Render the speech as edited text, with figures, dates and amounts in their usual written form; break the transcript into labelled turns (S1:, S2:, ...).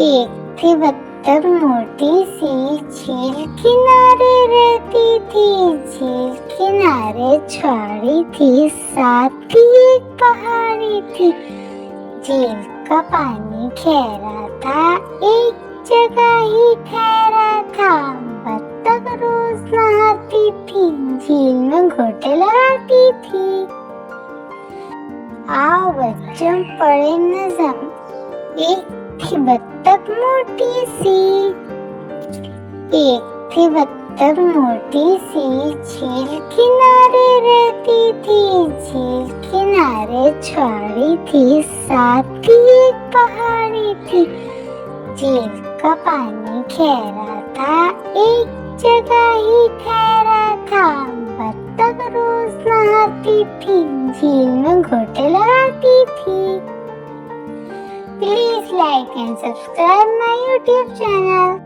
S1: एक थी बत्तख मोटी सी, झील किनारे रहती थी। झील किनारे छुआड़ी थी, साथ ही एक पहाड़ी थी। झील का पानी गहरा था, एक जगह ही ठहरा था। बत्तख रोज नहाती थी, झील में घोटे लगाती थी। आओ बच्चों पढ़े नज़म। एक थी बत्तख मोटी सी, एक थी बत्तख मोटी सी, झील किनारे रहती थी। झील किनारे छुआड़ी थी, साथ ही एक पहाड़ी थी। झील का पानी गहरा था, एक जगह ही ठहरा था। बत्तख रोज नहाती थी, झील में घोटे लगाती थी। Please like and subscribe my YouTube channel.